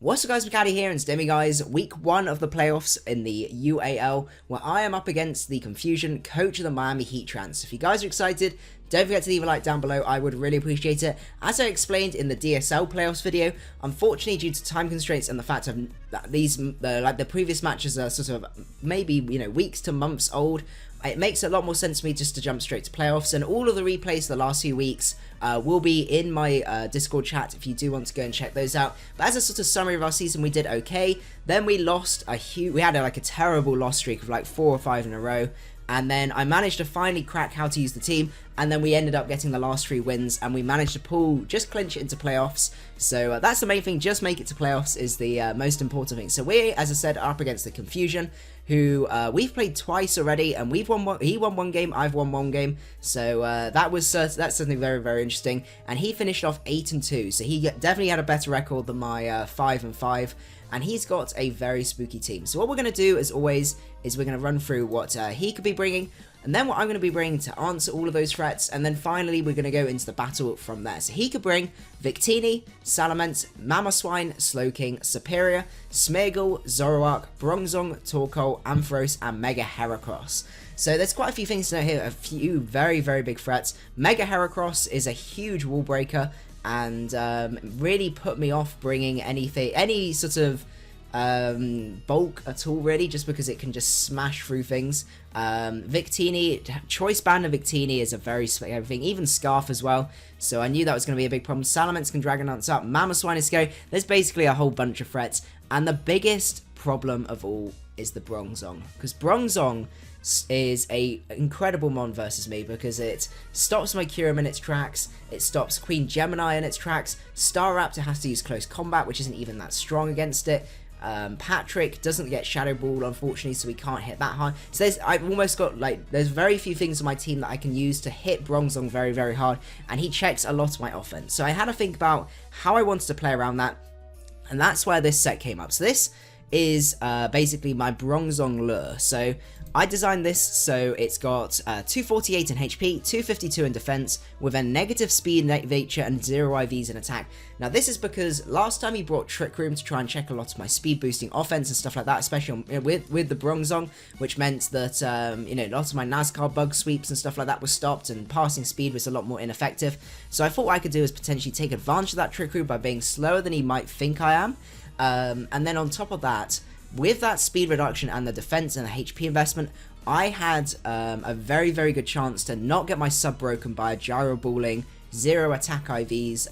What's up guys, macadii here, and today guys, week 1 of the playoffs in the UAL, where I am up against the Confusion, coach of the Miami Heatrans. If you guys are excited, don't forget to leave a like down below, I would really appreciate it. As I explained in the DSL playoffs video, unfortunately due to time constraints and the fact of these, like the previous matches are sort of maybe, weeks to months old, it makes a lot more sense to me just to jump straight to playoffs, and all of the replays for the last few weeks will be in my Discord chat if you do want to go and check those out. But as a sort of summary of our season, we did okay. Then we lost we had like a terrible loss streak of like 4 or 5 in a row. And then I managed to finally crack how to use the team, and then we ended up getting the last 3 wins, and we managed to just clinch it into playoffs. So that's the main thing, just make it to playoffs is the most important thing. So we, as I said, are up against the Confusion, who we've played twice already, and he won 1 game, I've won 1 game. So that's something very, very interesting. And he finished off 8-2, so he definitely had a better record than my 5-5. And he's got a very spooky team. So what we're going to do, as always, is we're going to run through what he could be bringing, and then what I'm going to be bringing to answer all of those threats, and then finally we're going to go into the battle from there. So he could bring Victini, Salamence, Mamoswine, Slowking, Serperior, Smeargle, Zoroark, Bronzong, Torkoal, Ampharos, and M.Heracross. So there's quite a few things to know here, a few very, very big threats. M.Heracross is a huge wall breaker, and really put me off bringing any sort of bulk at all, really, just because it can just smash through things. Victini, choice band of Victini is a very scary thing, even Scarf as well, so I knew that was going to be a big problem. Salamence can Dragon Dance up, Mamoswine is scary. There's basically a whole bunch of threats, and the biggest problem of all is the Bronzong, because Bronzong is a incredible mon versus me, because it stops my Kyurem in its tracks, it stops Queen Gemini in its tracks, Staraptor has to use close combat, which isn't even that strong against it. Patrick doesn't get Shadow Ball, unfortunately, so we can't hit that hard. So I've almost got, there's very few things on my team that I can use to hit Bronzong very, very hard, and he checks a lot of my offense. So I had to think about how I wanted to play around that, and that's where this set came up. So this is basically my Bronzong lure. So I designed this so it's got 248 in HP, 252 in defense, with a negative speed nature and 0 IVs in attack. Now this is because last time he brought Trick Room to try and check a lot of my speed boosting offense and stuff like that, especially with the Bronzong, which meant that lots of my NASCAR bug sweeps and stuff like that was stopped, and passing speed was a lot more ineffective. So I thought what I could do is potentially take advantage of that Trick Room by being slower than he might think I am, and then on top of that, with that speed reduction and the defense and the HP investment, I had a very, very good chance to not get my sub broken by a gyro balling, 0 attack IVs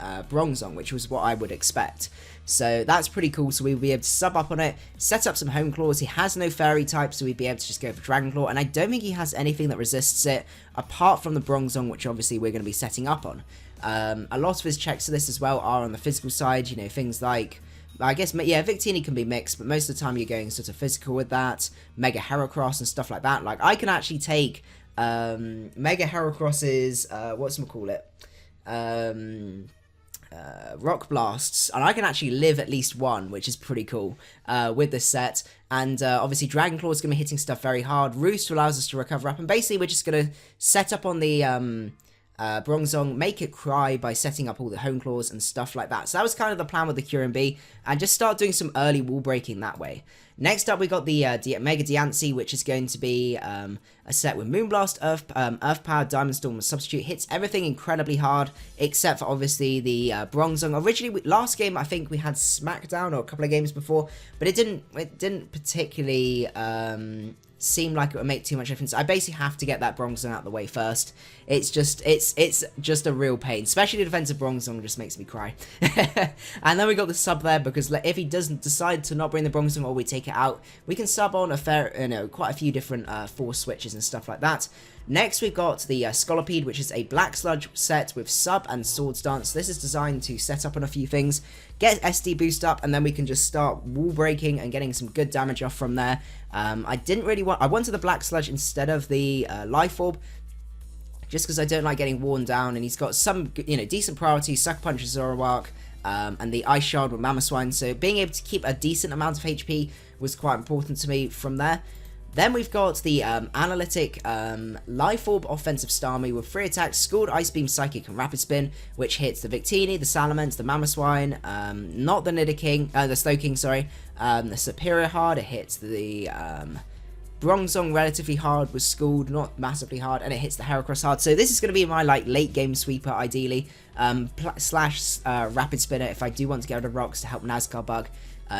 Bronzong, which was what I would expect. So that's pretty cool. So we'll be able to sub up on it, set up some home claws. He has no fairy type, so we'd be able to just go for Dragon Claw, and I don't think he has anything that resists it apart from the Bronzong, which obviously we're going to be setting up on. A lot of his checks to this as well are on the physical side, things like, I guess, yeah, Victini can be mixed, but most of the time you're going sort of physical with that, Heracross and stuff like that. Like, I can actually take Heracross's, Rock Blasts, and I can actually live at least 1, which is pretty cool with this set. And obviously Dragon Claw is going to be hitting stuff very hard. Roost allows us to recover up, and basically we're just going to set up on the Bronzong, make it cry by setting up all the home claws and stuff like that. So that was kind of the plan with the Kyurem B, and just start doing some early wall breaking that way. Next up, we got the Mega Diancie, which is going to be a set with Moonblast, Earth Power, Diamond Storm, and Substitute. Hits everything incredibly hard, except for obviously the Bronzong. Originally, last game, I think we had Smackdown, or a couple of games before, but it didn't particularly seem like it would make too much difference. I basically have to get that Bronzong out of the way first. It's just a real pain, especially the defensive Bronzong just makes me cry. And then we got the sub there, because if he doesn't decide to not bring the Bronzong or we take it out, we can sub on quite a few different force switches and stuff like that. Next, we've got the Scolipede, which is a Black Sludge set with Sub and Swords Dance. This is designed to set up on a few things, get SD boost up, and then we can just start wall breaking and getting some good damage off from there. I wanted the Black Sludge instead of the Life Orb, just because I don't like getting worn down, and he's got some, decent priority, Sucker Punch with Zoroark, and the Ice Shard with Mamoswine, so being able to keep a decent amount of HP was quite important to me from there. Then we've got the Analytic Life Orb Offensive Starmie with 3 attacks, Scald, Ice Beam, Psychic, and Rapid Spin, which hits the Victini, the Salamence, the Mamoswine, not the Nidoking, the Slowking, sorry, the Serperior hard. It hits the Bronzong relatively hard with Scald, not massively hard, and it hits the Heracross hard. So this is going to be my like late game sweeper ideally, slash Rapid Spinner if I do want to get rid of rocks to help Nazcar Bug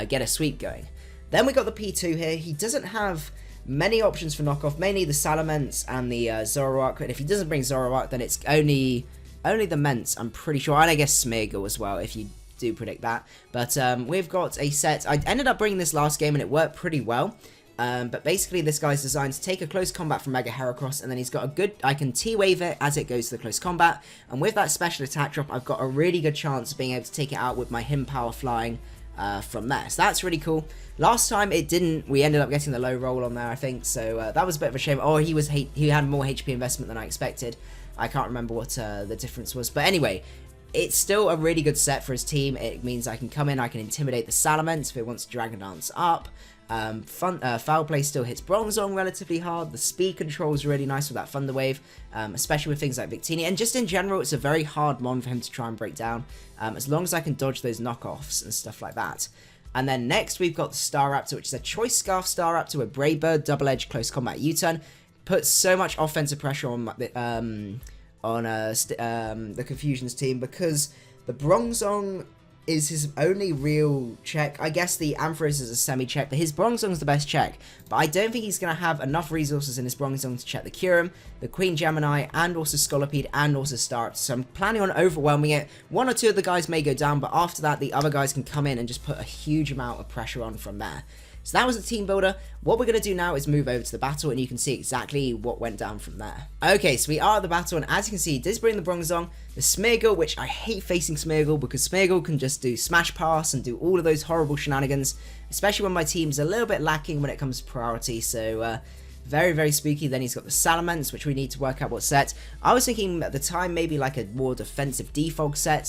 get a sweep going. Then we got the P2 here. He doesn't have many options for knockoff, mainly the Salamence and the Zoroark, and if he doesn't bring Zoroark, then it's only the Mence, I'm pretty sure, and I guess Smeargle as well, if you do predict that. But we've got a set. I ended up bringing this last game, and it worked pretty well. But basically, this guy's designed to take a close combat from Mega Heracross, and then he's got a good, I can T-Wave it as it goes to the close combat, and with that special attack drop, I've got a really good chance of being able to take it out with my Him Power flying from there. So that's really cool. Last time it didn't, we ended up getting the low roll on there, I think, so that was a bit of a shame. Oh, he had more HP investment than I expected. I can't remember what the difference was, but anyway, it's still a really good set for his team. It means I can come in, I can intimidate the Salamence if it wants to Dragon Dance up. Foul Play still hits Bronzong relatively hard. The speed control is really nice with that Thunder Wave, especially with things like Victini, and just in general, it's a very hard mon for him to try and break down, as long as I can dodge those knockoffs and stuff like that. And then next we've got the Staraptor, which is a Choice Scarf Staraptor with Brave Bird, Double Edge, Close Combat U-Turn. Puts so much offensive pressure on the Confusion's team, because the Bronzong is his only real check. I guess the Ampharos is a semi-check, but his Bronzong's the best check. But I don't think he's going to have enough resources in his Bronzong to check the Kyurem, the Queen Gemini, and also Scolipede, and also Staraptor. So I'm planning on overwhelming it. 1 or 2 of the guys may go down, but after that, the other guys can come in and just put a huge amount of pressure on from there. So that was the team builder. What we're going to do now is move over to the battle, and you can see exactly what went down from there. Okay, so we are at the battle, and as you can see, it does bring the Bronzong, the Smeargle, which I hate facing Smeargle, because Smeargle can just do Smash Pass and do all of those horrible shenanigans, especially when my team's a little bit lacking when it comes to priority, so very, very spooky. Then he's got the Salamence, which we need to work out what set. I was thinking at the time maybe like a more defensive defog set,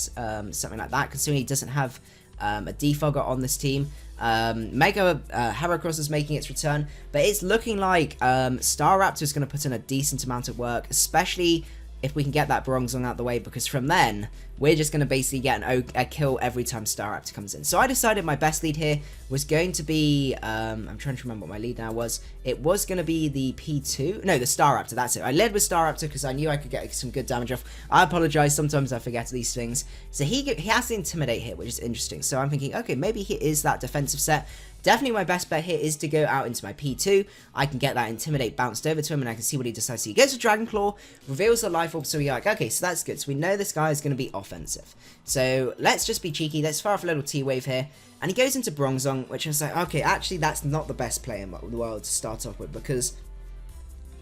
something like that, considering he doesn't have a defogger on this team. Mega Heracross is making its return, but it's looking like Staraptor is going to put in a decent amount of work, especially if we can get that Bronzong out of the way, because from then we're just going to basically get a kill every time Staraptor comes in. So I decided my best lead here was going to be, I'm trying to remember what my lead now was. It was going to be the P2, no, the Staraptor, that's it. I led with Staraptor because I knew I could get some good damage off. I apologize, sometimes I forget these things. So he has the Intimidate here, which is interesting. So I'm thinking, okay, maybe he is that defensive set. Definitely my best bet here is to go out into my P2. I can get that Intimidate bounced over to him, and I can see what he decides. So he goes to Dragon Claw, reveals the Life Orb, so we're like, okay, so that's good. So we know this guy is going to be offensive. So let's just be cheeky. Let's fire off a little T-Wave here. And he goes into Bronzong, which I was like, okay, actually that's not the best play in the world to start off with, because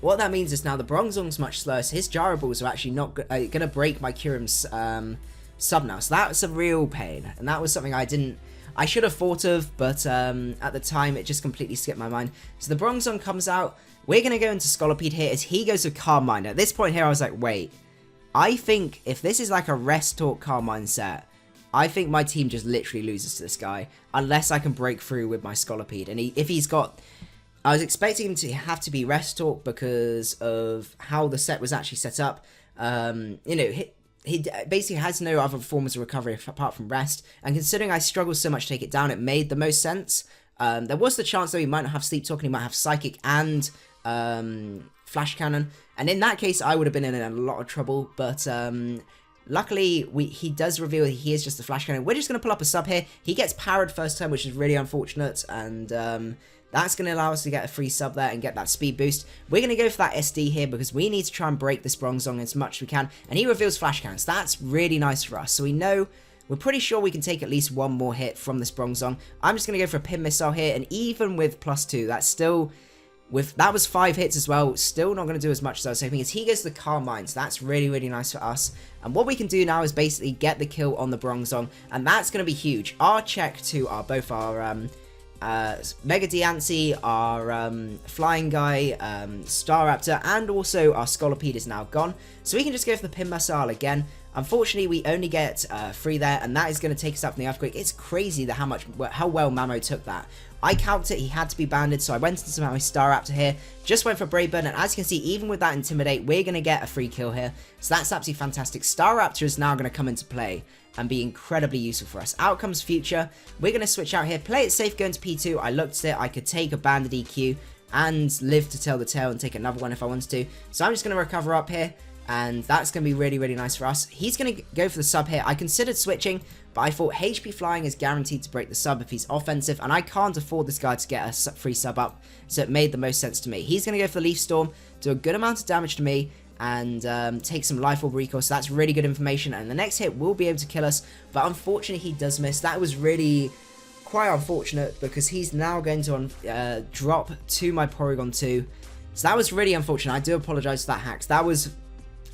what that means is now the Bronzong's much slower, so his Gyro Balls are actually not going to break my Kyurem's sub now. So that's a real pain, and that was something I should have thought of, but at the time it just completely skipped my mind. So the Bronzong comes out. We're going to go into Scolipede here as he goes to Carmine. At this point here I was like, wait, I think if this is like a Rest Talk Carmine set, I think my team just literally loses to this guy, unless I can break through with my Scolipede. And if he's got, I was expecting him to have to be Rest Talk because of how the set was actually set up. You know, he basically has no other forms of recovery apart from rest, and considering I struggled so much to take it down, it made the most sense. There was the chance that he might not have Sleep Talk and he might have Psychic and Flash Cannon, and in that case I would have been in a lot of trouble, but luckily he does reveal that he is just a Flash Cannon. We're just going to pull up a sub here. He gets powered first turn, which is really unfortunate, and that's going to allow us to get a free sub there and get that speed boost. We're going to go for that SD here because we need to try and break this Bronzong as much as we can. And he reveals Flash Cannons. That's really nice for us. So we know, we're pretty sure we can take at least one more hit from this Bronzong. I'm just going to go for a Pin Missile here. And even with +2, that's still, that was 5 hits as well. Still not going to do as much as I was hoping. As he goes to the Carmine. So that's really, really nice for us. And what we can do now is basically get the kill on the Bronzong. And that's going to be huge. Our check to both our Mega Diancie, our Flying Guy, Staraptor, and also our Scolipede is now gone. So we can just go for the Pin Missile again. Unfortunately, we only get 3 there, and that is going to take us up from the Earthquake. It's crazy how well Mamo took that. I calced it, he had to be banded, so I went into my Staraptor here, just went for Brave Bird, and as you can see, even with that Intimidate, we're going to get a free kill here, so that's absolutely fantastic. Staraptor is now going to come into play and be incredibly useful for us. Out comes Future, we're going to switch out here, play it safe, go into P2, I looked at it, I could take a banded EQ, and live to tell the tale and take another one if I wanted to, so I'm just going to recover up here, and that's going to be really, really nice for us. He's going to go for the sub here. I considered switching, but I thought HP Flying is guaranteed to break the sub if he's offensive, and I can't afford this guy to get a free sub up, so it made the most sense to me. He's going to go for the Leaf Storm, do a good amount of damage to me, and take some Life Orb recoil, so that's really good information, and the next hit will be able to kill us, but unfortunately he does miss. That was really quite unfortunate, because he's now going to drop to my Porygon 2, so that was really unfortunate. I do apologise for that, Hacks. That was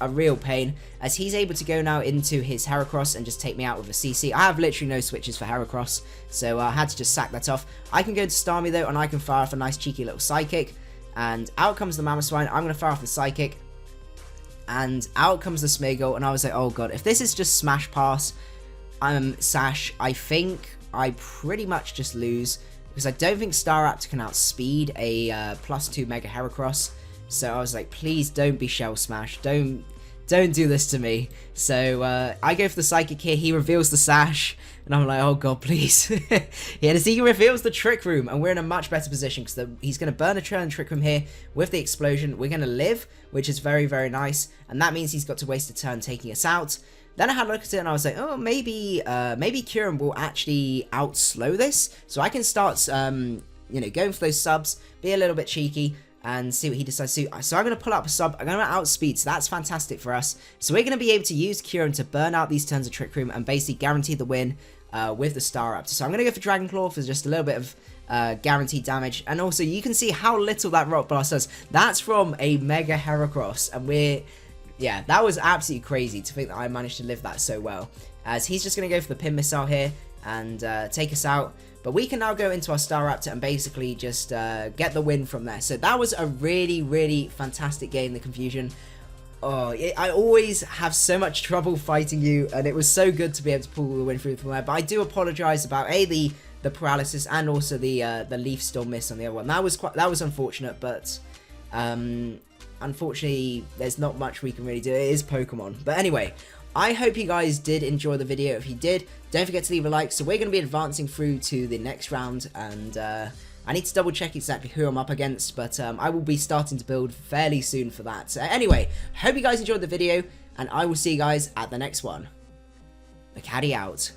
a real pain, as he's able to go now into his Heracross and just take me out with a CC. I have literally no switches for Heracross, so I had to just sack that off. I can go to Starmie though, and I can fire off a nice cheeky little Psychic, and out comes the Mamoswine. I'm going to fire off the Psychic, and out comes the Smeargle, and I was like, oh god, if this is just Smash Pass, Sash, I think I pretty much just lose, because I don't think Staraptor can outspeed a +2 Mega Heracross. So I was like, please don't be Shell Smash, don't do this to me. So I go for the Psychic here, he reveals the Sash, and I'm like, oh god, please. He reveals the Trick Room, and we're in a much better position, because he's going to burn a turn Trick Room here with the Explosion. We're going to live, which is very, very nice, and that means he's got to waste a turn taking us out. Then I had a look at it, and I was like, oh, maybe Kieran will actually outslow this, so I can start, you know, going for those subs, be a little bit cheeky, and see what he decides to do. So I'm going to pull up a sub, I'm going to outspeed, so that's fantastic for us. So we're going to be able to use Kieran to burn out these turns of Trick Room and basically guarantee the win with the Staraptor. So I'm going to go for Dragon Claw for just a little bit of guaranteed damage, and also you can see how little that Rock Blast does. That's from a Mega Heracross, and yeah, that was absolutely crazy to think that I managed to live that so well, as he's just going to go for the Pin Missile here and take us out. But we can now go into our Staraptor and basically just get the win from there. So that was a really, really fantastic game, the Confusion. Oh, I always have so much trouble fighting you, and it was so good to be able to pull the win through from there. But I do apologise about the paralysis and also the Leaf Storm miss on the other one. That was unfortunate, but unfortunately there's not much we can really do. It is Pokemon. But anyway, I hope you guys did enjoy the video. If you did, don't forget to leave a like. So we're going to be advancing through to the next round, and I need to double check exactly who I'm up against, but I will be starting to build fairly soon for that. So anyway, hope you guys enjoyed the video, and I will see you guys at the next one. Macadii out.